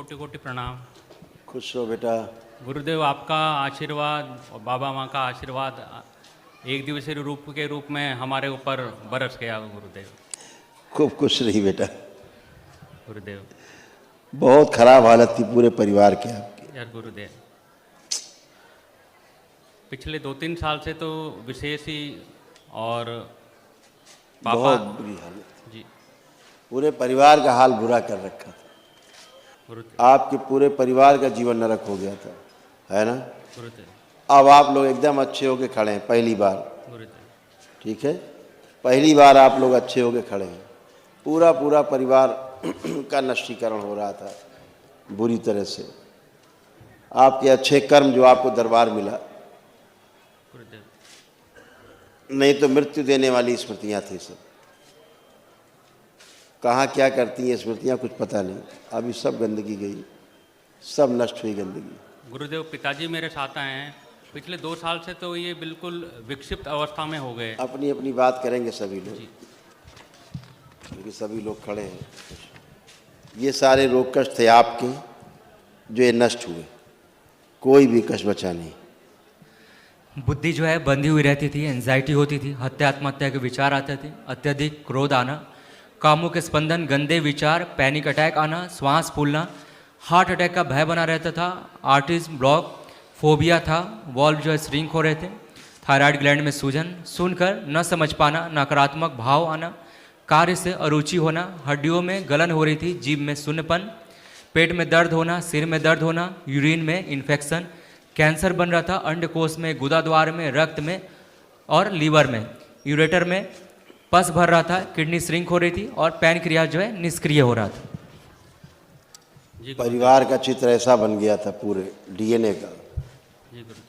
कोटि कोटि प्रणाम। खुश रहो बेटा। गुरुदेव आपका आशीर्वाद और बाबा माँ का आशीर्वाद एक दिवसीय रूप के रूप में हमारे ऊपर बरस गया गुरुदेव। खूब खुश रही बेटा। गुरुदेव बहुत खराब हालत थी पूरे परिवार की आपकी। यार गुरुदेव, पिछले 2-3 साल से तो विशेष ही, और पापा बहुत बुरी हालत। जी पूरे परिवार का हाल बुरा कर रखा था। गुरुदेव। आपके पूरे परिवार का जीवन नरक हो गया था, है ना। गुरुदेव अब आप लोग एकदम अच्छे होके खड़े हैं, पहली बार। गुरुदेव ठीक है, पहली बार आप लोग अच्छे होके खड़े हैं। पूरा पूरा परिवार का नष्टीकरण हो रहा था बुरी तरह से। आपके अच्छे कर्म जो आपको दरबार मिला, गुरुदेव। नहीं तो मृत्यु देने वाली स्मृतियाँ थी सब। कहाँ क्या करती हैं स्मृतियाँ कुछ पता नहीं। अभी सब गंदगी गई, सब नष्ट हुई गंदगी। गुरुदेव पिताजी मेरे साथ आए हैं, पिछले 2 साल से तो ये बिल्कुल विक्षिप्त अवस्था में हो गए। अपनी अपनी बात करेंगे सभी लोग, जी क्योंकि सभी लोग खड़े हैं। ये सारे रोग कष्ट थे आपके जो ये नष्ट हुए, कोई भी कष्ट बचा नहीं। बुद्धि जो है बंधी हुई रहती थी, एंजाइटी होती थी, हत्या आत्महत्या के विचार आते थे, अत्यधिक क्रोध आना, कामों के स्पंदन, गंदे विचार, पैनिक अटैक आना, श्वास फूलना, हार्ट अटैक का भय बना रहता था, आर्टिज्म ब्लॉक, फोबिया था, वॉल्व जो है श्रिंक हो रहे थे, थायराइड ग्लैंड में सूजन, सुनकर न समझ पाना, नकारात्मक भाव आना, कार्य से अरुचि होना, हड्डियों में गलन हो रही थी, जीभ में शून्यपन, पेट में दर्द होना, सिर में दर्द होना, यूरिन में इन्फेक्शन, कैंसर बन रहा था, अंडकोश में, गुदाद्वार में, रक्त में और लीवर में, यूरेटर में पस भर रहा था, किडनी श्रिंक हो रही थी और पैनक्रियाज जो है निष्क्रिय हो रहा था। परिवार का चित्र ऐसा बन गया था पूरे डीएनए का।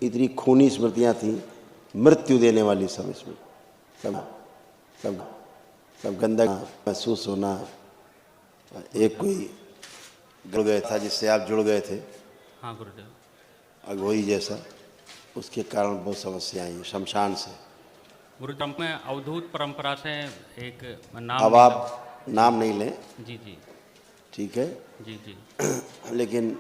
इतनी खूनी स्मृतियाँ थी, मृत्यु देने वाली सब इसमें। सब गंदा महसूस होना। एक कोई जुड़ गया था जिससे आप जुड़ गए थे, हाँ गुरुदेव। अगोई जैसा, उसके कारण बहुत समस्याएं आई शमशान से। गुरुदेव में अवधूत परंपरा से एक नाम। अब आप नाम नहीं लें, जी जी ठीक है। जी जी लेकिन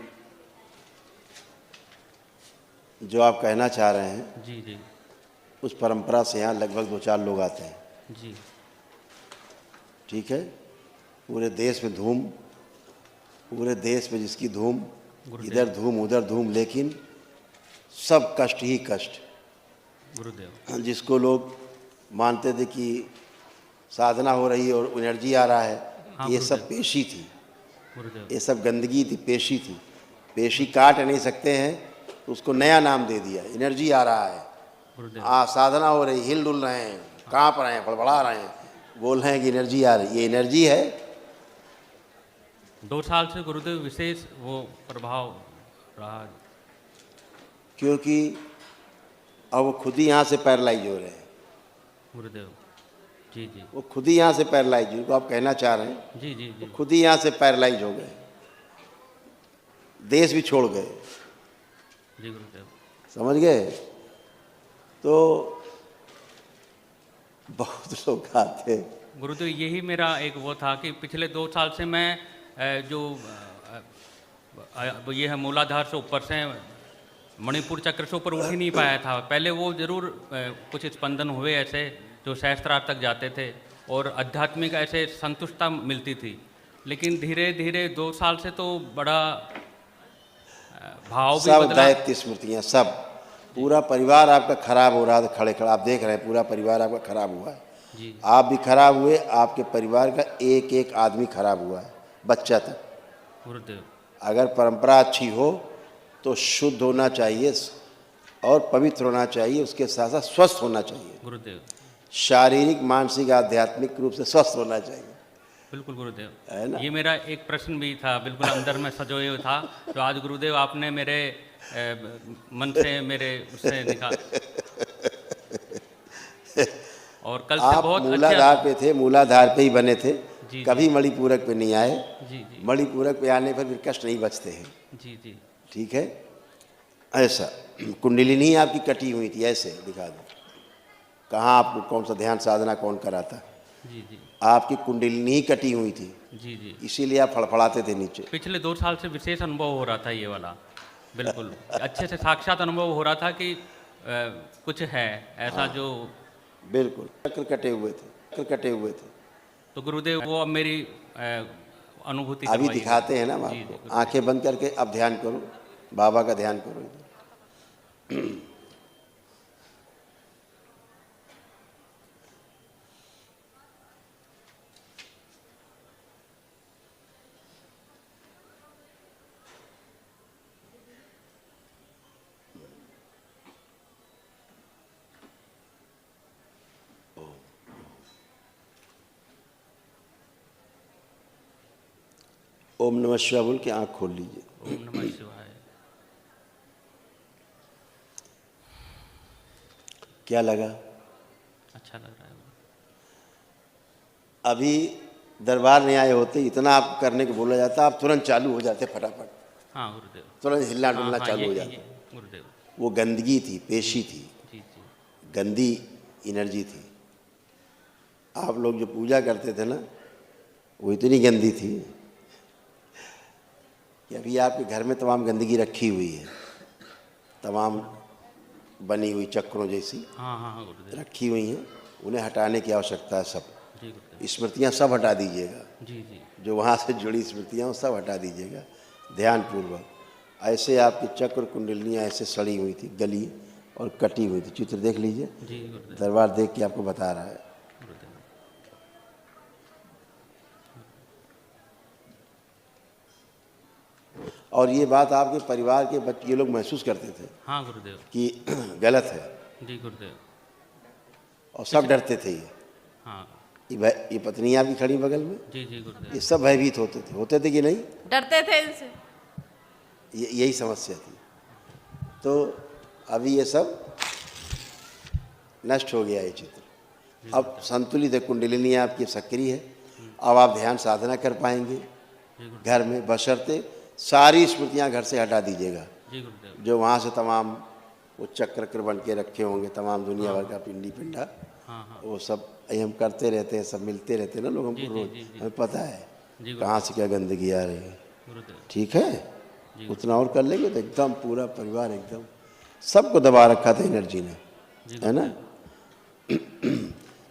जो आप कहना चाह रहे हैं, जी जी उस परंपरा से यहाँ लगभग 2-4 लोग आते हैं, जी ठीक है। पूरे देश में धूम, पूरे देश में जिसकी धूम, इधर धूम उधर धूम, लेकिन सब कष्ट ही कष्ट। गुरुदेव जिसको लोग मानते थे कि साधना हो रही है और एनर्जी आ रहा है, हाँ, ये गुरुदेव। सब पेशी थी, गुरुदेव ये सब गंदगी थी, पेशी थी। पेशी काट नहीं सकते हैं तो उसको नया नाम दे दिया, एनर्जी आ रहा है। गुरुदेव साधना हो रही, हिल डुल रहे हैं, काँप रहे हैं, बड़बड़ा रहे हैं, बोल रहे हैं कि एनर्जी आ रही। ये एनर्जी है। 2 साल से गुरुदेव विशेष वो प्रभाव रहा। क्योंकि अब वो खुद ही यहाँ से पैरालाइज हो रहे हैं। गुरुदेव जी जी वो खुद ही यहाँ से पैरालाइज, जिनको आप कहना चाह रहे हैं, जी जी जी खुद ही यहाँ से पैरालाइज हो गए, देश भी छोड़ गए। जी गुरुदेव। समझ गए। तो बहुत लोग आते। गुरुदेव यही मेरा एक वो था कि पिछले 2 साल से मैं जो ये है मूलाधार से ऊपर से मणिपुर चक्र से ऊपर उठ ही नहीं पाया था। पहले वो जरूर कुछ स्पंदन हुए ऐसे जो सहस्त्रार तक जाते थे और आध्यात्मिक ऐसे संतुष्टता मिलती थी, लेकिन धीरे धीरे 2 साल से तो बड़ा भाव भी सब बदला। दैत्य स्मृतियाँ, सब पूरा परिवार आपका खराब हो रहा था। खड़े खड़े आप देख रहे हैं, पूरा परिवार आपका खराब हुआ है। जी आप भी खराब हुए, आपके परिवार का एक एक आदमी खराब हुआ है, बच्चा तक। गुरुदेव। अगर परंपरा अच्छी हो तो शुद्ध होना चाहिए और पवित्र होना चाहिए, उसके साथ साथ स्वस्थ होना चाहिए। गुरुदेव शारीरिक, मानसिक, आध्यात्मिक रूप से स्वस्थ होना चाहिए। बिल्कुल गुरुदेव। है ना? ये मेरा एक प्रश्न भी था, बिल्कुल अंदर में सजोए हुए था, तो आज गुरुदेव आपने मेरे मन से, मेरे उससे निकाल। और कल से आप बहुत मूलाधार पे थे, मूलाधार पे ही बने थे, जी, कभी मणिपूरक पे नहीं आए। जी जी मणिपूरक पे आने पर फिर कष्ट नहीं बचते हैं, जी जी ठीक है। ऐसा कुंडलिनी आपकी कटी हुई थी, ऐसे दिखा दो। कहाँ आपको कौन सा ध्यान साधना कौन कराता, जी जी आपकी कुंडलिनी ही कटी हुई थी, जी जी। इसीलिए आप फड़फड़ाते थे नीचे। पिछले 2 साल से विशेष अनुभव हो रहा था ये वाला। बिल्कुल, अच्छे से साक्षात अनुभव हो रहा था कि कुछ है ऐसा जो। बिल्कुल चक्र कटे हुए थे, चक्र कटे हुए थे। तो गुरुदेव वो अब मेरी अनुभूति अभी करवाइए। दिखाते हैं ना हम जी, जी, आपको। गुरुदेव। आंखें बंद करके अब ध्यान करो, बाबा का ध्यान करो। ओम नमः शिवाय बोल के आंख खोल लीजिए। ओम नमः शिवाय। क्या लगा? अच्छा लग रहा है। अभी दरबार नहीं आए होते, इतना आप करने को बोला जाता, आप तुरंत चालू हो जाते फटाफट, हाँ गुरुदेव। तुरंत हिलना हाँ डुलना हाँ, चालू हो ये जाता। गुरुदेव। वो गंदगी थी, पेशी थी, जी जी गंदी एनर्जी थी। आप लोग जो पूजा करते थे ना, वो इतनी गंदी थी कि अभी आपके घर में तमाम गंदगी रखी हुई है, तमाम बनी हुई चक्रों जैसी हाँ हाँ हाँ गुरुदेव। रखी हुई हैं, उन्हें हटाने की आवश्यकता है। सब जी गुरुदेव। स्मृतियाँ सब हटा दीजिएगा, जी जी जो वहाँ से जुड़ी स्मृतियाँ वो सब हटा दीजिएगा ध्यानपूर्वक। ऐसे आपकी चक्र कुंडलियाँ ऐसे सड़ी हुई थी, गली और कटी हुई थी। चित्र देख लीजिए, जी गुरुदेव। दरबार देख के आपको बता रहा है। गुरुदेव। और ये बात आपके परिवार के बच्चे ये लोग महसूस करते थे हाँ गुरुदेव। कि गलत है, जी गुरुदेव। और सब डरते थे। हाँ ये पत्नी आपकी खड़ी बगल में, जी जी गुरुदेव। ये सब भयभीत होते थे कि नहीं? डरते थे इनसे। यही समस्या थी। तो अभी ये सब नष्ट हो गया ये चित्र। अब संतुलित है, कुंडलिनी आपकी सक्रिय है। अब आप ध्यान साधना कर पाएंगे घर में, बशर्ते सारी स्मृतियाँ घर से हटा दीजिएगा। जी गुरुदेव। जो वहाँ से तमाम वो चक्र बन के रखे होंगे, तमाम दुनिया भर का पिंडी पिंडा, हाँ हाँ वो सब ये हम करते रहते हैं, सब मिलते रहते हैं ना लोग हमको रोज, हमें पता है जी गुरुदेव। कहाँ से क्या गंदगी आ रही है। गुरुदेव। ठीक है, उतना और कर लेंगे तो एकदम पूरा परिवार एकदम सबको दबा रखा था एनर्जी ने, है ना।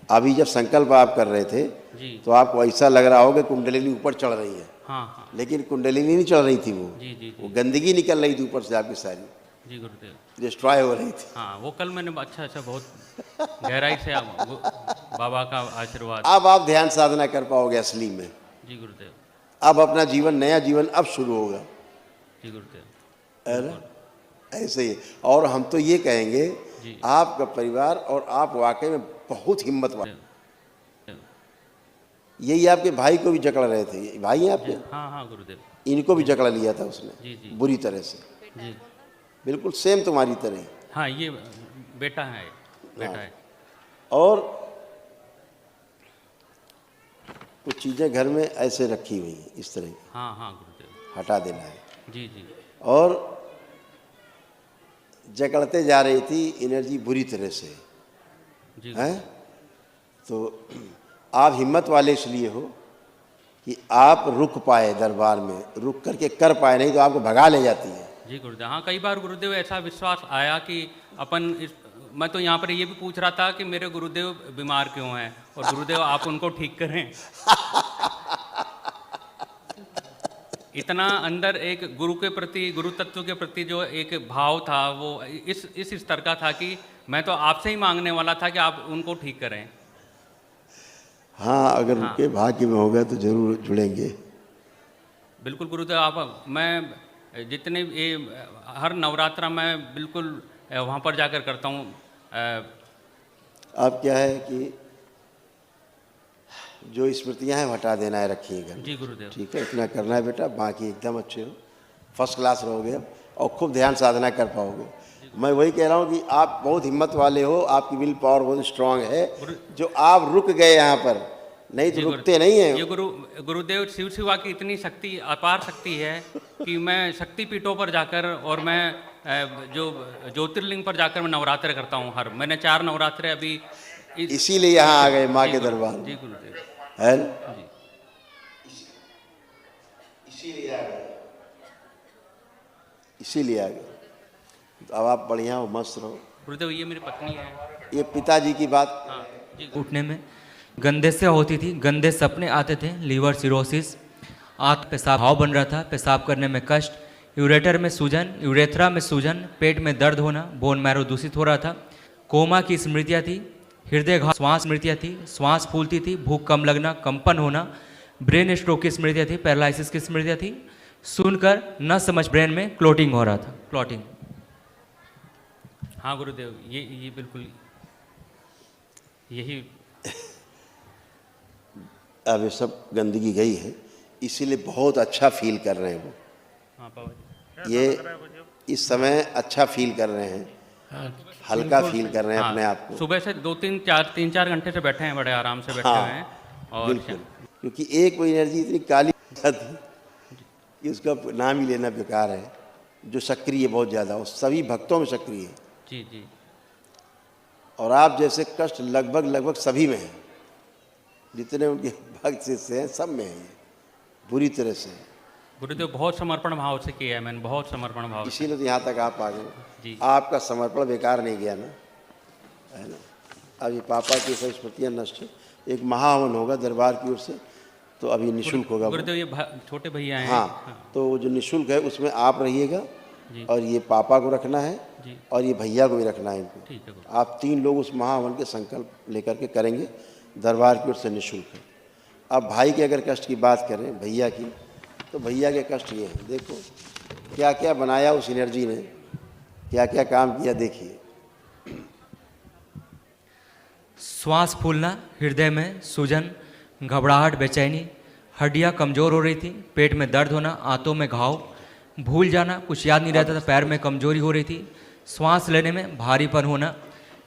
अभी जब संकल्प आप कर रहे थे जी तो आपको ऐसा लग रहा होगा कुंडलिनी ऊपर चढ़ रही है, हाँ हाँ लेकिन कुंडलिनी नहीं चढ़ रही थी। वो जी जी वो जी गंदगी निकल रही थी ऊपर से आपकी सारी, जी गुरुदेव। डिस्ट्रॉय हो रही थी। हाँ वो कल मैंने अच्छा अच्छा बहुत गहराई से बाबा का आशीर्वाद। अब आप ध्यान साधना कर पाओगे असली में। जी गुरुदेव। अब अपना जीवन, नया जीवन अब शुरू होगा, जी गुरुदेव। है ना। ऐसे ही। और हम तो ये कहेंगे, जी। आपका परिवार और आप वाकई में बहुत हिम्मत वाले। यही आपके भाई को भी जकड़ रहे थे, ये भाई हैं आपके, हाँ हाँ गुरुदेव। इनको भी जकड़ लिया था उसने जी जी बुरी तरह से, जी। बिल्कुल सेम तुम्हारी तरह ही। हाँ ये बेटा है, बेटा है। और कुछ चीज़ें घर में ऐसे रखी हुई हैं इस तरह की, हाँ हाँ गुरुदेव। हटा देना है। जी जी और जकड़ते जा रही थी एनर्जी बुरी तरह से, जी हैं। तो आप हिम्मत वाले इसलिए हो कि आप रुक पाए दरबार में, रुक करके कर पाए, नहीं तो आपको भगा ले जाती है। जी गुरुदेव। हाँ कई बार गुरुदेव ऐसा विश्वास आया कि मैं तो यहाँ पर ये भी पूछ रहा था कि मेरे गुरुदेव बीमार क्यों हैं, और गुरुदेव आप उनको ठीक करें। इतना अंदर एक गुरु के प्रति, गुरु तत्व के प्रति जो एक भाव था वो इस स्तर का था कि मैं तो आपसे ही मांगने वाला था कि आप उनको ठीक करें। हाँ, अगर उनके भाग्य में होगा तो जरूर जुड़ेंगे। बिल्कुल गुरुदेव। आप मैं जितने ये हर नवरात्रा में बिल्कुल वहाँ पर जाकर करता हूँ। अब क्या है कि जो स्मृतियाँ हैं हटा देना है, रखिएगा। जी गुरुदेव। ठीक है, इतना करना है बेटा, बाकी एकदम अच्छे हो, फर्स्ट क्लास रहोगे और खूब ध्यान साधना कर पाओगे। मैं वही कह रहा हूँ कि आप बहुत हिम्मत वाले हो, आपकी विल पावर बहुत स्ट्रांग है, जो आप रुक गए यहाँ पर, नहीं तो रुकते नहीं हैं। ये गुरुदेव शिव शिवा की इतनी शक्ति, अपार शक्ति है कि मैं शक्तिपीठों पर जाकर और मैं जो ज्योतिर्लिंग पर जाकर मैं नवरात्रे करता हूँ। मैंने 4 नवरात्रे अभी इसीलिए यहाँ आ गए माँ के दरबार जी में, गुरुदेव है ना? जी। इसीलिए आ गए, इसीलिए आ गए। तो अब आप बढ़िया हो, मस्त रहो। गुरुदेव ये मेरी पत्नी है। ये पिताजी की बात। हाँ जी उठने में गंदे से होती थी, गंदे सपने आते थे, लीवर सिरोसिस, आंत पेशाब घाव बन रहा था, पेशाब करने में कष्ट, यूरेटर में सूजन, यूरेथ्रा में सूजन, पेट में दर्द होना, बोन मैरो दूषित हो रहा था, कोमा की स्मृतियाँ थी, हृदय घाव, श्वास स्मृतियाँ थी, श्वास फूलती थी, भूख कम लगना, कंपन होना, ब्रेन स्ट्रोक की स्मृतियाँ थी, पैरालिसिस की स्मृतियाँ थी, सुनकर न समझ ब्रेन में क्लोटिंग हो रहा था, क्लॉटिंग। हाँ गुरुदेव ये बिल्कुल यही। अब ये सब गंदगी गई है, इसीलिए बहुत अच्छा फील कर रहे हैं वो। हाँ बाबा जी। ये इस समय अच्छा फील कर रहे हैं, हल्का फील कर रहे हैं अपने आप को। सुबह से 3-4 घंटे से बैठे हैं, बड़े आराम से बैठे हुए हैं। और बिल्कुल, क्योंकि एक वो एनर्जी इतनी काली थी कि उसका नाम ही लेना बेकार है, जो सक्रिय है बहुत ज़्यादा, वो सभी भक्तों में सक्रिय है। जी जी और आप जैसे कष्ट लगभग सभी में है, जितने उनके भक्त शिष्य हैं सब में है ये, बुरी तरह से। गुरुदेव बहुत समर्पण भाव से किया है मैंने, बहुत समर्पण भाव से। इसीलिए तो यहाँ तक आप आ गए। जी आपका समर्पण बेकार नहीं गया ना, है ना? अब ये पापा की सब स्मृतियाँ नष्ट है। एक महाहवन होगा दरबार की ओर से, तो अभी निःशुल्क होगा वो। गुरुदेव ये छोटे भैया हैं। हाँ, तो वो जो निःशुल्क है उसमें आप रहिएगा, जी और ये पापा को रखना है, जी और ये भैया को भी रखना है इनको। ठीक है गुरु। आप 3 लोग उस महाहवन के संकल्प लेकर के करेंगे, दरबार की ओर से निःशुल्क है। अब भाई के अगर कष्ट की बात करें, भैया की, तो भैया के कष्ट ये हैं, देखो क्या क्या बनाया उस एनर्जी ने, क्या क्या काम किया, देखिए। श्वास फूलना, हृदय में सूजन, घबराहट, बेचैनी, हड्डियां कमज़ोर हो रही थी, पेट में दर्द होना, आंतों में घाव, भूल जाना, कुछ याद नहीं रहता था, पैर में कमजोरी हो रही थी, श्वास लेने में भारीपन होना,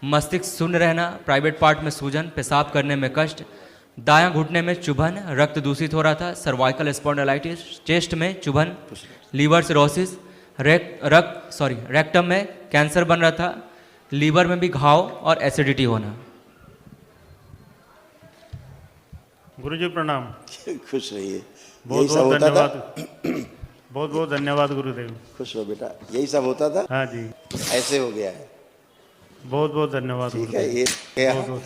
मस्तिष्क शून्य रहना, प्राइवेट पार्ट में सूजन, पेशाब करने में कष्ट, दायां घुटने में चुभन, रक्त दूषित हो रहा था, सर्वाइकल स्पॉन्डिलाइटिस, चेस्ट में चुभन, लीवर सिरोसिस, रेक्टम में कैंसर बन रहा था, लीवर में भी घाव और एसिडिटी होना। गुरुजी प्रणाम। खुश रहिए। बहुत यही सब बहुत होता था। धन्यवाद। बहुत बहुत धन्यवाद गुरुदेव। खुश हो बेटा, यही सब होता था, हाँ जी, ऐसे हो गया है। बहुत बहुत धन्यवाद ठीक है, गुरुदेव। ये क्या बहुत बहुत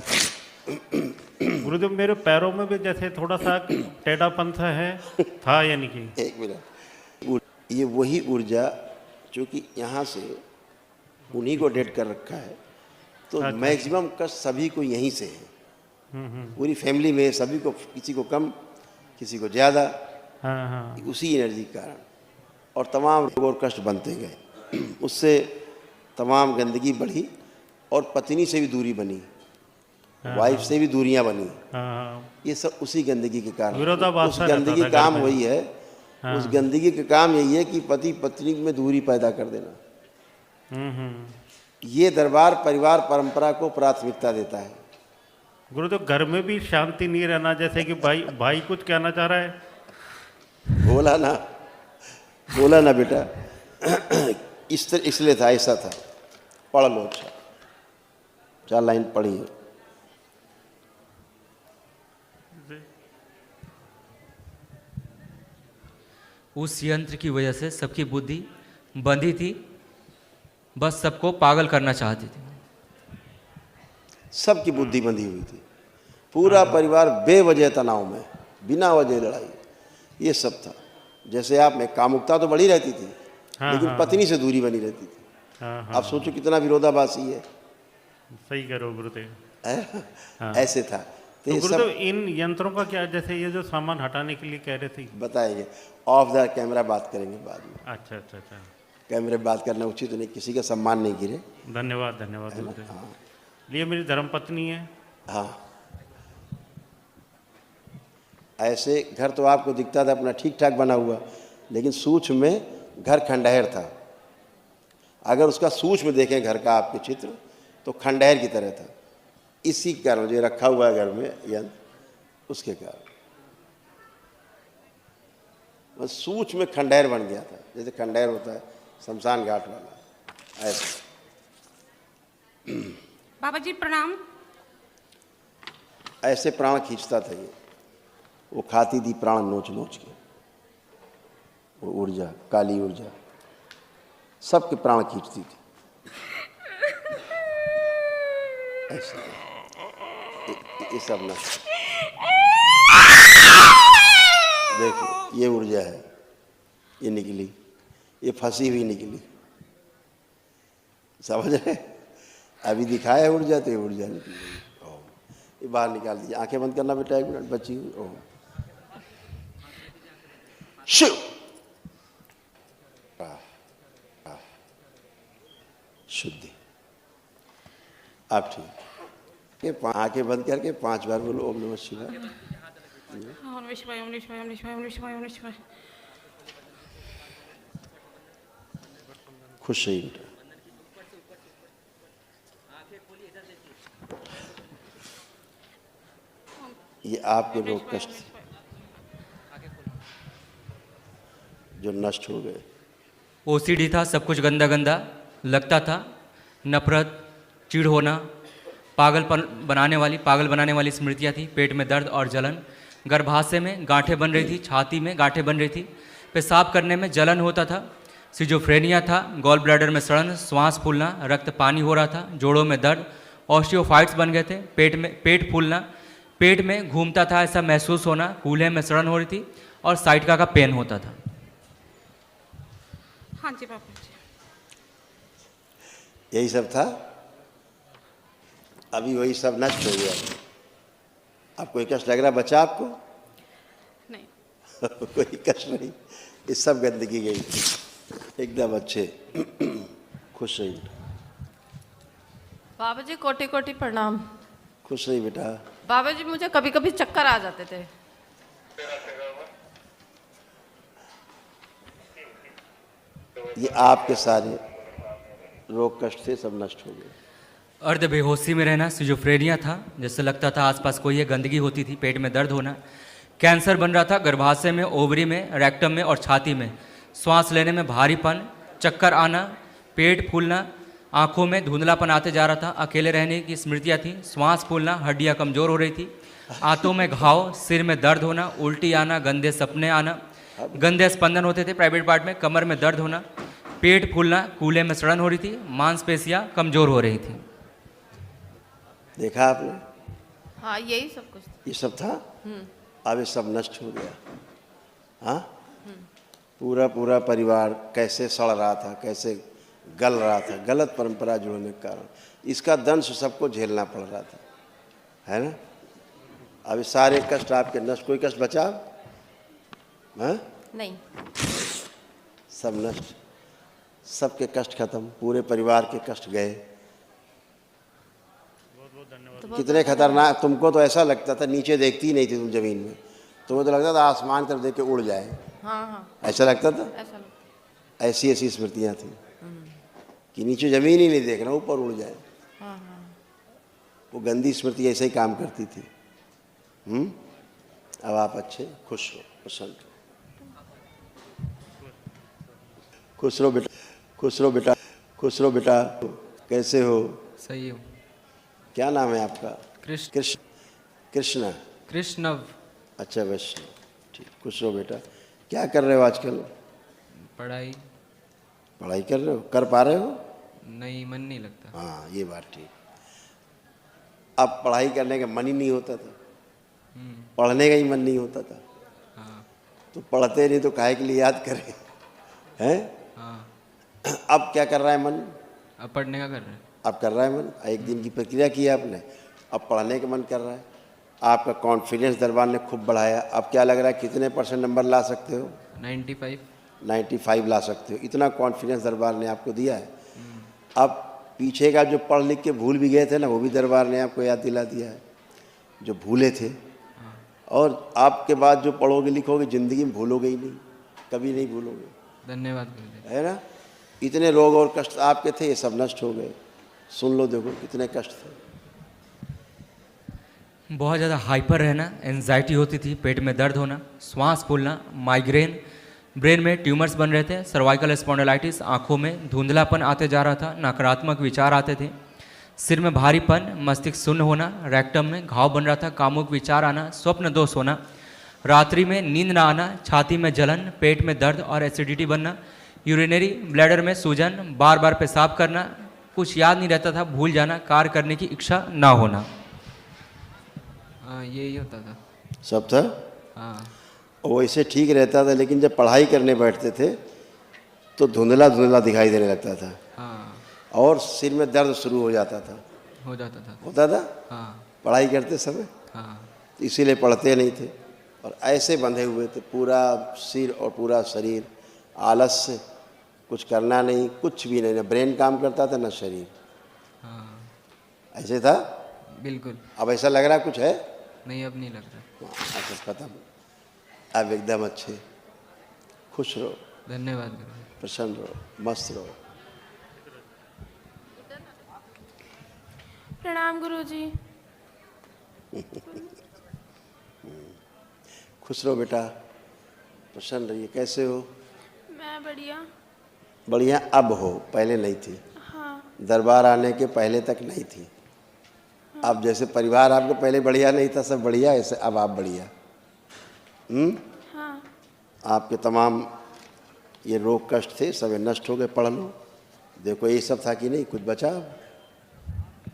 गुरुदेव, मेरे पैरों में भी जैसे थोड़ा सा टेढ़ापन सा है, था यानी कि। एक मिनट, ये वही ऊर्जा जो कि यहाँ से उन्हीं को डेट कर रखा है, तो अच्छा। मैक्सिमम कष्ट सभी को यहीं से है, पूरी फैमिली में सभी को, किसी को कम किसी को ज़्यादा, हाँ हाँ उसी एनर्जी के कारण, और तमाम रोग और कष्ट बनते गए। उससे तमाम गंदगी बढ़ी, और पत्नी से भी दूरी बनी, वाइफ से भी दूरियां बनी। हाँ। ये सब उसी गंदगी के कारण। विरोधाभास उस सा रहता गंदगी था घर काम में। वही है, उस गंदगी का काम यही है कि पति पत्नी में दूरी पैदा कर देना। ये दरबार परिवार परंपरा को प्राथमिकता देता है। गुरुदेव, घर में भी शांति नहीं रहना, जैसे कि भाई कुछ कहना चाह रहा है। बोला ना बेटा, इसलिए था, ऐसा था। पढ़ लो, अच्छा 4 लाइन पढ़िए। उस यंत्र की वजह से सबकी बुद्धि बंधी थी, बस सबको पागल करना चाहती थी। सबकी बुद्धि बंधी हुई थी, पूरा परिवार बेवजह तनाव में, बिना वजह लड़ाई, ये सब था। जैसे आप में कामुकता तो बढ़ी रहती थी, लेकिन पत्नी से दूरी बनी रहती थी। आप सोचो कितना विरोधाभासी है। सही करो गुरुदेव। ऐसे था। तो ये गुरुदेव, सब इन यंत्रों का क्या, जैसे ये जो सामान हटाने के लिए कह रहे थे। बताएंगे, ऑफ द कैमरा बात करेंगे बाद में। अच्छा अच्छा अच्छा, कैमरे में बात करना उचित नहीं, किसी का सम्मान नहीं गिरे। धन्यवाद धन्यवाद गुरुदेव। ये मेरी धर्मपत्नी है। हाँ, ऐसे घर तो आपको दिखता था अपना ठीक ठाक बना हुआ, लेकिन सूक्ष्म में घर खंडहर था। अगर उसका सूक्ष्म में देखें घर का आपके चित्र, तो खंडहर की तरह था। इसी कारण जो रखा हुआ है घर में यंत्र, उसके कारण बस सूक्ष्म में खंडहर बन गया था, जैसे खंडहर होता है शमशान घाट वाला, ऐसा। बाबा जी प्रणाम। ऐसे प्राण खींचता था ये, वो खाती थी प्राण नोच नोच के, वो ऊर्जा, काली ऊर्जा सबके प्राण खींचती थी। ऐसे ये सब ना, देखिए ये ऊर्जा है, ये निकली, ये फंसी हुई निकली, समझ रहे? अभी दिखाया ऊर्जा तो ये ऊर्जा निकली। ओम, ये बाहर निकाल दीजिए। आंखें बंद करना बेटा, एक मिनट बची हुई। ओम शिव, शुद्धि। आप ठीक, आंखें बंद करके 5 बार बोलो ओम नमः शिवाय। ओम नमः शिवाय, ओम नमः शिवाय, ओम नमः शिवाय, ओम नमः शिवाय, ओम नमः शिवाय। खुश रहिए बेटा। ये आपके रोग कष्ट जो नष्ट हो गए। ओसीडी था, सब कुछ गंदा गंदा लगता था, नफरत, चिढ़ होना, पागल बनाने वाली स्मृतियाँ थी, पेट में दर्द और जलन, गर्भाशय में गांठें बन रही थी, छाती में गांठें बन रही थी, पेशाब करने में जलन होता था, सिजोफ्रेनिया था, गॉल ब्लैडर में सड़न, श्वास फूलना, रक्त पानी हो रहा था, जोड़ों में दर्द, ऑस्टियोफाइट्स बन गए थे, पेट फूलना, पेट में घूमता था ऐसा महसूस होना, कूल्हे में सड़न हो रही थी और साइटिका का पेन होता था। हाँ जी बाबा जी। यही सब था। अभी वही सब नष्ट हो गया। अब कोई कष्ट लग रहा बचा आपको? नहीं। कोई कष्ट नहीं, ये सब गंदगी गई एकदम अच्छे। खुश रही बाबा जी, कोटि कोटि प्रणाम। खुश रही बेटा। बाबा जी, मुझे कभी कभी चक्कर आ जाते थे। ये आपके सारे रोग कष्ट थे, सब नष्ट हो गए। अर्ध बेहोशी में रहना, सिजोफ्रेनिया था, जैसे लगता था आसपास कोई है, गंदगी होती थी, पेट में दर्द होना, कैंसर बन रहा था गर्भाशय में, ओवरी में, रेक्टम में और छाती में, श्वास लेने में भारीपन, चक्कर आना, पेट फूलना, आंखों में धुंधलापन आते जा रहा था, अकेले रहने की स्मृतियाँ थी, श्वास फूलना, हड्डियाँ कमज़ोर हो रही थी, आंतों में घाव, सिर में दर्द होना, उल्टी आना, गंदे सपने आना, गंदे स्पंदन होते थे प्राइवेट पार्ट में, कमर में दर्द होना, पेट फूलना, कूल्हे में सड़न हो रही थी, मांसपेशियाँ कमज़ोर हो रही थी। देखा आपने? हाँ, यही सब कुछ। ये सब था। अब ये सब नष्ट हो गया। हाँ, पूरा पूरा परिवार कैसे सड़ रहा था, कैसे गल रहा था, गलत परंपरा जुड़ने के कारण इसका दंश सबको झेलना पड़ रहा था, है ना? अब ये सारे कष्ट आपके नष्ट। कोई कष्ट बचा? हाँ, नहीं। सब नष्ट, सबके कष्ट खत्म, पूरे परिवार के कष्ट गए। कितने खतरनाक! तुमको तो ऐसा लगता था, नीचे देखती ही नहीं थी तुम जमीन में, तुम्हें तो लगता था आसमान तरफ देख के उड़ जाए। हाँ हाँ, ऐसा लगता था। ऐसा लगता। ऐसी ऐसी स्मृतियाँ थी कि नीचे जमीन ही नहीं देखना, ऊपर उड़ जाए। हाँ हाँ। वो गंदी स्मृति ऐसे ही काम करती थी। अब आप अच्छे, खुश हो, प्रसन्न हो। खुश रहो बेटा, खुश रहो बेटा, खुश रहो बेटा। कैसे हो? सही हो। क्या नाम है आपका? कृष्ण। कृष्णा। कृष्णव। अच्छा, वैश्य। ठीक, खुश रहो बेटा। क्या कर रहे हो आजकल? पढ़ाई। पढ़ाई कर रहे हो? कर पा रहे हो? नहीं, मन नहीं लगता। हाँ, ये बात ठीक। अब पढ़ाई करने का मन ही नहीं होता था, पढ़ने का ही मन नहीं होता था। हाँ। तो पढ़ते नहीं तो काहे के लिए याद करें, हैं? हाँ। अब क्या कर रहा है मन? अब पढ़ने का कर रहे हैं। अब कर रहा है मन। एक दिन की प्रक्रिया की आपने, अब पढ़ने का मन कर रहा है। आपका कॉन्फिडेंस दरबार ने खूब बढ़ाया। अब क्या लग रहा है, कितने % नंबर ला सकते हो? 95। 95 ला सकते हो। इतना कॉन्फिडेंस दरबार ने आपको दिया है। अब पीछे का जो पढ़ लिख के भूल भी गए थे ना, वो भी दरबार ने आपको याद दिला दिया है, जो भूले थे। और आपके बाद जो पढ़ोगे लिखोगे, ज़िंदगी में भूलोगे ही नहीं, कभी नहीं भूलोगे। धन्यवाद गुरुदेव। है ना? इतने रोग और कष्ट आपके थे, ये सब नष्ट हो गए। सुन लो, देखो कितने कष्ट थे। बहुत ज़्यादा हाइपर रहना, एंजाइटी होती थी, पेट में दर्द होना, श्वास फूलना, माइग्रेन, ब्रेन में ट्यूमर्स बन रहे थे, सर्वाइकल स्पॉन्डिलाइटिस, आंखों में धुंधलापन आते जा रहा था, नकारात्मक विचार आते थे, सिर में भारीपन, मस्तिष्क शून्य होना, रेक्टम में घाव बन रहा था, कामुक विचार आना, स्वप्न दोष होना, रात्रि में नींद ना आना, छाती में जलन, पेट में दर्द और एसिडिटी बनना, यूरिनरी ब्लैडर में सूजन, बार बार पेशाब करना, कुछ याद नहीं रहता था, भूल जाना, कार्य करने की इच्छा ना होना। हाँ, यही होता था। सब था। हाँ। वैसे ठीक रहता था, लेकिन जब पढ़ाई करने बैठते थे तो धुंधला धुंधला दिखाई देने लगता था। हाँ, और सिर में दर्द शुरू हो जाता था। हो जाता था। होता था हाँ। पढ़ाई करते समय। हाँ। तो इसीलिए पढ़ते नहीं थे और ऐसे बंधे हुए थे, पूरा सिर और पूरा शरीर आलस से, कुछ करना नहीं, कुछ भी नहीं, ना ब्रेन काम करता था ना शरीर। हाँ, ऐसे था। बिल्कुल। अब ऐसा लग रहा कुछ है? नहीं, अब नहीं लग रहा। अच्छा, खत्म। अब एकदम अच्छे, खुश रहो, धन्यवाद गुरु। प्रसन्न रहो, मस्त रहो। प्रणाम गुरुजी। खुश रहो बेटा, प्रसन्न रहिए। कैसे हो? मैं बढ़िया। बढ़िया अब हो, पहले नहीं थी। हाँ। दरबार आने के पहले तक नहीं थी। अब जैसे परिवार आपको पहले बढ़िया नहीं था, सब बढ़िया, ऐसे अब आप बढ़िया। हाँ। आपके तमाम ये रोग कष्ट थे, सब नष्ट हो गए। पढ़ लो, देखो ये सब था कि नहीं, कुछ बचा अब?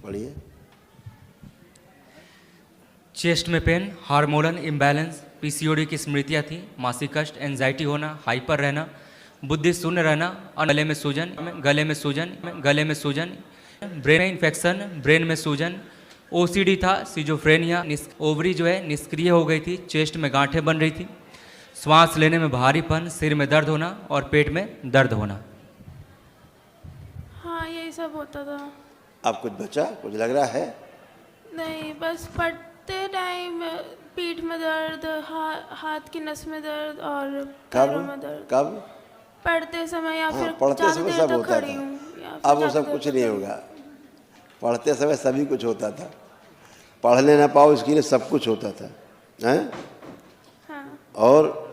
बढ़िया। चेस्ट में पेन, हार्मोनल इम्बैलेंस, पीसीओडी की स्मृतियाँ थी, मासिक कष्ट, एंजाइटी होना, हाइपर रहना, बुद्धि शून्य रहना, और गले में सूजन, गले में सूजन, ब्रेन में इन्फेक्शन, ब्रेन में सूजन, ओसीडी था, सिजोफ्रेनिया, ओवरी जो है निष्क्रिय हो गई थी, चेस्ट में गांठें बन रही थी, श्वास लेने में भारीपन, सिर में दर्द होना और पेट में दर्द होना। हाँ, यही सब होता था। अब कुछ बचा? कुछ लग रहा है? नहीं, बस पढ़ते टाइम पीठ में दर्द, हाथ की नस में दर्द और पैरों में दर्द। कब? पढ़ते समय या फिर पढ़ते ज़्यादा समय देर सब तक होता खड़ी था। हूँ या फिर अब वो ज़्यादा सब देर कुछ तक नहीं खड़ी होगा। पढ़ते समय सभी कुछ होता था, पढ़ने ना पाओ इसके लिए सब कुछ होता था, हैं? हाँ। और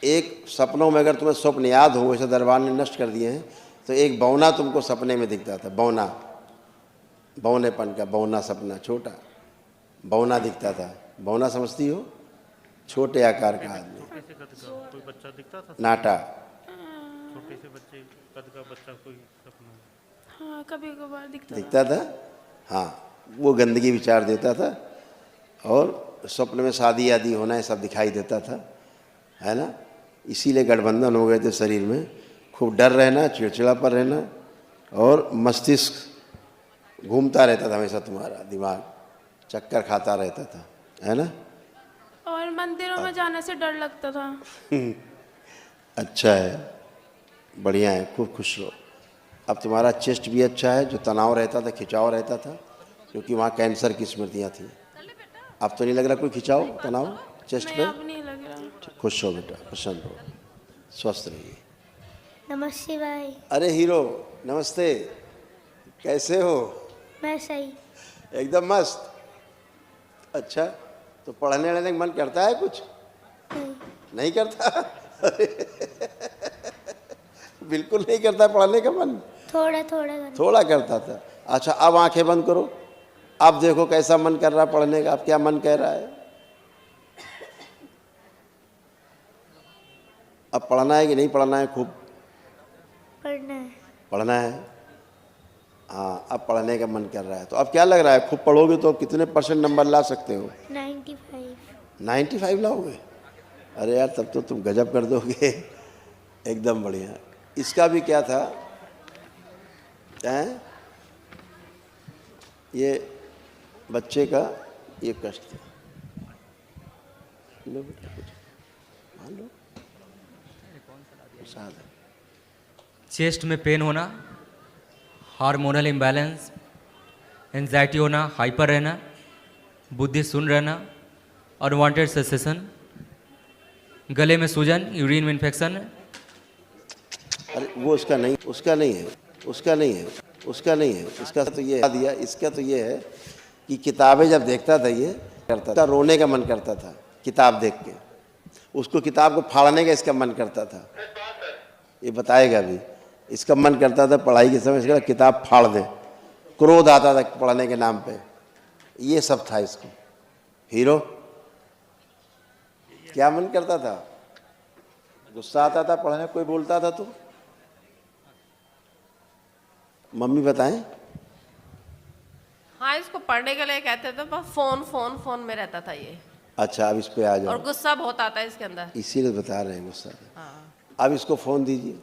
एक सपनों में अगर तुम्हें स्वप्न याद हो, वैसे दरबार ने नष्ट कर दिए हैं, तो एक बौना तुमको सपने में दिखता था। बौना, बौनेपन का बौना, सपना छोटा बौना दिखता था। बौना समझती हो? छोटे आकार का आदमी, कोई बच्चा दिखता था, नाटा। छोटे से बच्चे कद का बच्चा, कोई सपना। हाँ, कभी कभार दिखता था। हाँ, वो गंदगी विचार देता था और स्वप्न में शादी आदि होना, है सब दिखाई देता था, है ना। इसीलिए गठबंधन हो गए थे शरीर में। खूब डर रहना, चिड़चिड़ापन रहना और मस्तिष्क घूमता रहता था हमेशा, तुम्हारा दिमाग चक्कर खाता रहता था, है ना। और मंदिरों में जाने से डर लगता था। अच्छा है, बढ़िया है, खूब खुश रहो। अब तुम्हारा चेस्ट भी अच्छा है, जो तनाव रहता था, खिंचाव रहता था, क्योंकि वहाँ कैंसर की स्मृतियाँ थी। अब तो नहीं लग रहा कोई खिंचाव, तनाव चेस्ट नहीं, पे? अब नहीं लग रहा। खुश हो बेटा, प्रसन्न हो, स्वस्थ रहिए। नमस्ते भाई। अरे हीरो, नमस्ते, कैसे हो? मैं सही। एकदम मस्त। अच्छा, तो पढ़ने वढ़ने का मन करता है कुछ? नहीं करता? बिल्कुल नहीं करता पढ़ने का मन? थोड़ा थोड़ा करता था। अच्छा, अब आंखें बंद करो, अब देखो कैसा मन कर रहा है पढ़ने का। अब क्या मन कह रहा है? अब पढ़ना है कि नहीं पढ़ना है? खूब पढ़ना है। पढ़ना है। हाँ, अब पढ़ने का मन कर रहा है। तो अब क्या लग रहा है, खूब पढ़ोगे तो कितने % नंबर ला सकते हो? 95। 95 लाओगे? अरे यार, तब तो तुम गजब कर दोगे। एकदम बढ़िया। इसका भी क्या था, हैं? ये बच्चे का ये कष्ट था। लो बेटा, कुछ मान लो, प्रसाद है। चेस्ट में पेन होना, हार्मोनल इम्बैलेंस, एंजाइटी होना, हाइपर रहना, बुद्धि शून्य रहना, अनवांटेड सेसेशन, गले में सूजन, यूरिन में इन्फेक्शन। अरे वो उसका नहीं है, उसका नहीं है, उसका नहीं है। इसका तो ये दिया, इसका तो ये है कि किताबें जब देखता था ये करता था, रोने का मन करता था किताब देख के, उसको किताब को फाड़ने का इसका मन करता था। ये बताएगा भी, इसका मन करता था पढ़ाई के समय इसका किताब फाड़ दे, क्रोध आता था पढ़ने के नाम पे, ये सब था इसको। हीरो क्या मन करता था, गुस्सा आता था पढ़ने, कोई बोलता था तो मम्मी बताएं। हाँ, इसको पढ़ने के लिए कहते थे, पर फोन फोन फोन में रहता था ये। अच्छा अब इस पे आ और जाओ, गुस्सा बहुत आता है इसके अंदर। इसीलिए बता रहे हैं गुस्सा। हाँ। अब इसको फोन दीजिए।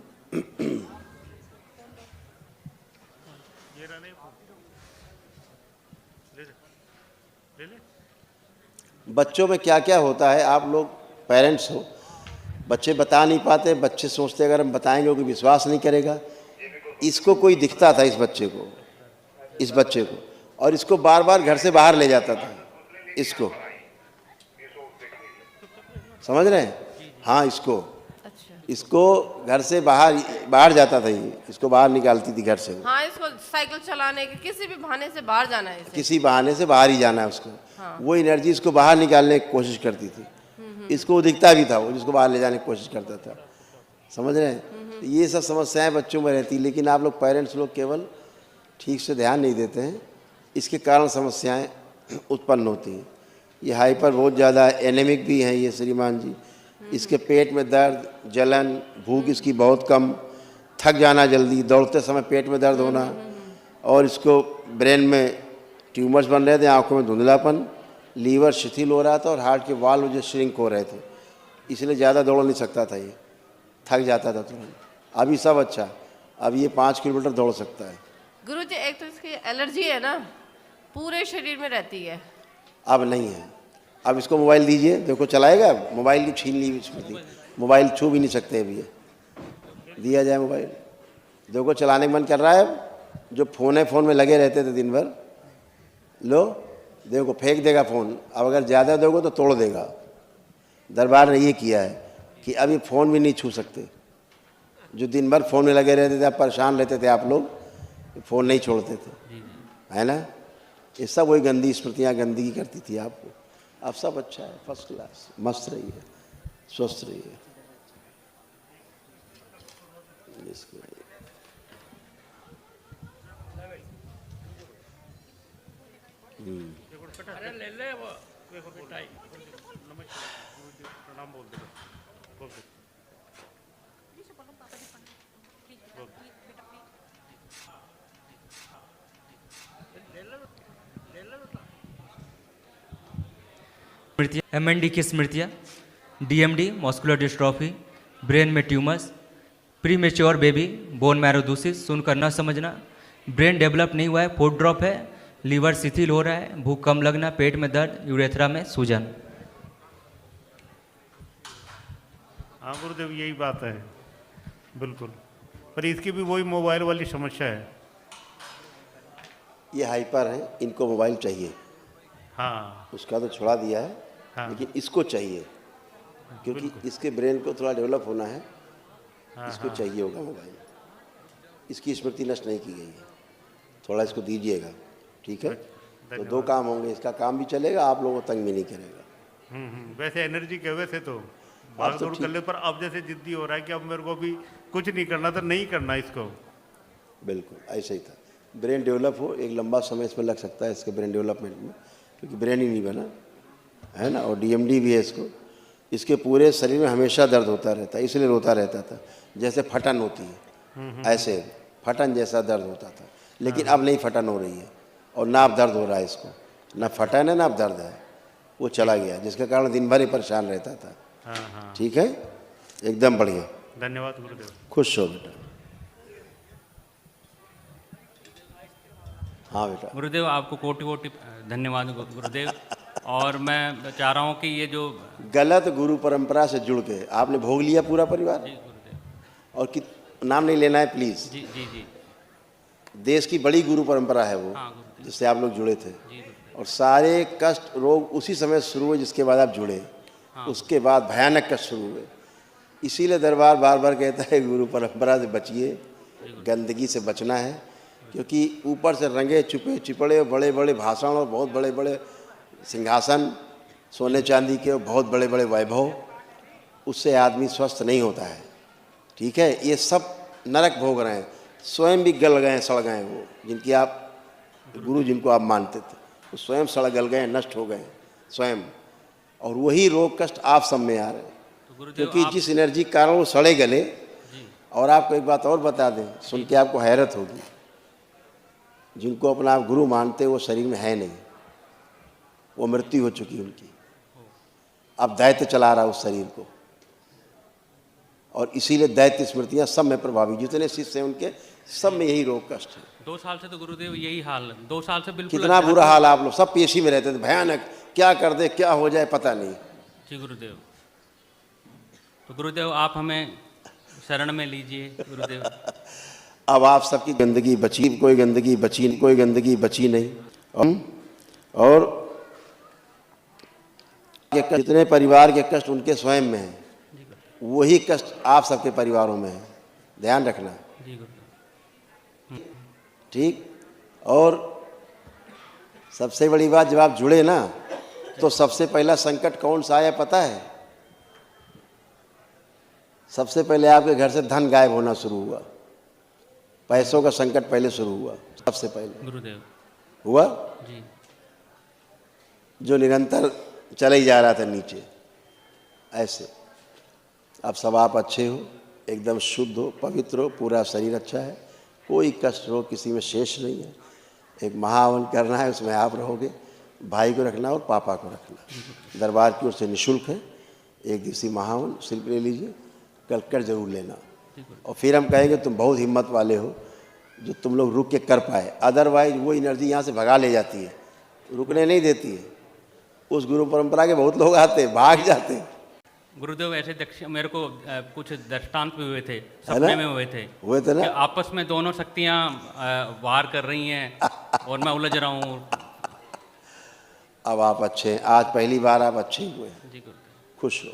बच्चों में क्या क्या होता है, आप लोग पेरेंट्स हो, बच्चे बता नहीं पाते, बच्चे सोचते अगर हम बताएंगे वो विश्वास नहीं करेगा। इसको कोई दिखता था, इस बच्चे को, और इसको बार बार घर से बाहर ले जाता था इसको, समझ रहे हैं? हाँ, इसको घर से बाहर जाता था ये, इसको बाहर निकालती थी घर से। हाँ, इसको साइकिल चलाने के किसी भी बहाने से बाहर जाना है इसे। किसी बहाने से बाहर ही जाना है उसको। हाँ। वो एनर्जी इसको बाहर निकालने की कोशिश करती थी। इसको दिखता भी था, वो जिसको बाहर ले जाने की कोशिश करता था, समझ रहे हैं? तो ये सब समस्याएं बच्चों में रहती, लेकिन आप लोग पेरेंट्स लोग केवल ठीक से ध्यान नहीं देते हैं, इसके कारण समस्याएं उत्पन्न होती हैं। ये हाइपर बहुत ज़्यादा एनेमिक भी हैं ये श्रीमान जी, इसके पेट में दर्द, जलन, भूख इसकी बहुत कम, थक जाना जल्दी, दौड़ते समय पेट में दर्द होना, और इसको ब्रेन में ट्यूमर्स बन रहे थे, आंखों में धुंधलापन, लीवर शिथिल हो रहा था और हार्ट के वाल्व जो श्रिंक हो रहे थे, इसलिए ज़्यादा दौड़ नहीं सकता था, ये थक जाता था तुरंत। अभी सब अच्छा, अब ये 5 किलोमीटर दौड़ सकता है। गुरुजी, एक तो इसकी एलर्जी है ना, पूरे शरीर में रहती है। अब नहीं है। अब इसको मोबाइल दीजिए, देखो चलाएगा, मोबाइल की छीन ली स्मृति, मोबाइल छू भी नहीं सकते अभी ये, दिया जाए मोबाइल, देखो चलाने का मन कर रहा है। जो फ़ोन में लगे रहते थे दिन भर, लो देखो फेंक देगा फ़ोन, अब अगर ज़्यादा दोगे तो तोड़ देगा। दरबार ने ये किया है कि अब ये फ़ोन भी नहीं छू सकते। जो दिन भर फ़ोन में लगे रहते थे, आप परेशान रहते थे, आप लोग फ़ोन नहीं छोड़ते थे, है ना? ये सब वही गंदी स्मृतियाँ गंदगी करती थी आपको। अब सब अच्छा है, फर्स्ट क्लास, मस्त रहिए, स्वस्थ रहिए। स्मृतियाँ, MND की स्मृतियाँ, DMD मस्कुलर डिस्ट्रॉफी, ब्रेन में tumours, pre mature baby, bone marrow दूषित, सुनकर न समझना, ब्रेन डेवलप नहीं हुआ है, फूड ड्रॉप है, लीवर शिथिल हो रहा है, भूख कम लगना, पेट में दर्द, यूरेथ्रा में सूजन। हाँ गुरुदेव, यही बात है बिल्कुल, पर इसकी भी वही मोबाइल वाली समस्या है। ये हाइपर हैं, इनको मोबाइल चाहिए। हाँ, उसका तो छुड़ा दिया है, हाँ। लेकिन इसको चाहिए, क्योंकि इसके ब्रेन को थोड़ा डेवलप होना है, इसको चाहिए होगा मोबाइल। इसकी स्मृति नष्ट नहीं की गई है, थोड़ा इसको दीजिएगा, ठीक है? तो 2 काम होंगे, इसका काम भी चलेगा, आप लोगों को तंग भी नहीं करेगा। वैसे एनर्जी के वजह से तो भाग दौड़ कर ले, पर अब जैसे जिद्दी हो रहा है कि अब मेरे को भी कुछ नहीं करना, तो नहीं करना इसको। बिल्कुल ऐसा ही था। ब्रेन डेवलप हो, एक लंबा समय इसमें लग सकता है इसके ब्रेन डेवलपमेंट में, क्योंकि ब्रेन ही नहीं बना है ना, और DMD भी है इसको। इसके पूरे शरीर में हमेशा दर्द होता रहता है, इसलिए रोता रहता था, जैसे फटन होती है, ऐसे फटन जैसा दर्द होता था। लेकिन अब नहीं फटन हो रही है, और ना अब दर्द हो रहा है इसको, ना फटन है ना अब दर्द है, वो चला गया, जिसके कारण दिन भर ही परेशान रहता था। ठीक है, एकदम बढ़िया, धन्यवाद गुरुदेव। खुश हो बेटा। हाँ बेटा। गुरुदेव आपको कोटि कोटि धन्यवाद गुरुदेव। और मैं चाह रहा हूँ कि ये जो गलत गुरु परंपरा से जुड़ के आपने भोग लिया पूरा परिवार, जी गुरुदेव, और कि नाम नहीं लेना है प्लीज़। जी जी जी देश की बड़ी गुरु परंपरा है वो, हाँ गुरुदेव, जिससे आप लोग जुड़े थे, जी गुरुदेव, और सारे कष्ट रोग उसी समय शुरू हुए जिसके बाद आप जुड़े। उसके बाद भयानक कष्ट शुरू हुए। इसीलिए दरबार बार बार कहता है गुरु परंपरा से बचिए, गंदगी से बचना है, क्योंकि ऊपर से रंगे छुपे चिपड़े बड़े बड़े भाषण और बहुत बड़े बड़े सिंहासन, सोने चांदी के बहुत बड़े बड़े वैभव, उससे आदमी स्वस्थ नहीं होता है। ठीक है, ये सब नरक भोग रहे हैं, स्वयं भी गल गए सड़ गए वो, जिनकी आप गुरु जिनको आप मानते थे वो स्वयं सड़ गल गए, नष्ट हो गए स्वयं, और वही रोग कष्ट आप सब में आ रहे हैं, तो गुरुदेव क्योंकि जिस एनर्जी के कारण वो सड़े गले। और आपको एक बात और बता दें, सुन के आपको हैरत होगी, जिनको अपना आप गुरु मानते वो शरीर में है नहीं, वो मृत्यु हो चुकी उनकी, अब दैत्य चला रहा उस शरीर को, और इसीलिए दैत्य स्मृतियाँ सब में प्रभावी, जितने शिष्य हैं उनके सब में यही रोग कष्ट है। 2 साल से तो गुरुदेव यही हाल, 2 साल से बिल्कुल कितना बुरा हाल, आप लोग सब पेशी में रहते थे, भयानक, क्या कर दे क्या हो जाए पता नहीं। जी गुरुदेव। तो गुरुदेव आप हमें शरण में लीजिए गुरुदेव। अब आप सबकी गंदगी बची, कोई गंदगी बची, कोई गंदगी बची नहीं। और ये जितने परिवार के कष्ट उनके स्वयं में हैं, वही कष्ट आप सबके परिवारों में है, ध्यान रखना। जी गुरुदेव। ठीक। और सबसे बड़ी बात, जब आप जुड़े ना तो सबसे पहला संकट कौन सा आया पता है? सबसे पहले आपके घर से धन गायब होना शुरू हुआ, पैसों का संकट पहले शुरू हुआ, सबसे पहले गुरुदेव हुआ, जी। जो निरंतर चले ही जा रहा था नीचे ऐसे। अब सब आप अच्छे हो, एकदम शुद्ध हो, पवित्र हो, पूरा शरीर अच्छा है, कोई कष्ट रोग किसी में शेष नहीं है। एक महाहवन करना है, उसमें आप रहोगे, भाई को रखना और पापा को रखना। दरबार की ओर से निःशुल्क है, 1 दिवसीय महाहवन, शिल्प ले लीजिए, कल कर जरूर लेना। और फिर हम कहेंगे तुम बहुत हिम्मत वाले हो जो तुम लोग रुक के कर पाए, अदरवाइज वो एनर्जी यहाँ से भगा ले जाती है, रुकने नहीं देती है। उस गुरु परंपरा के बहुत लोग आते भाग जाते। गुरुदेव ऐसे मेरे को कुछ दृष्टांत भी हुए थे, सपने में हुए थे ना कि आपस में दोनों शक्तियां वार कर रही हैं और मैं उलझ रहा हूँ। अब आप अच्छे हैं, आज पहली बार आप अच्छे हुए हैं, जी गुरुदेव। खुश हो।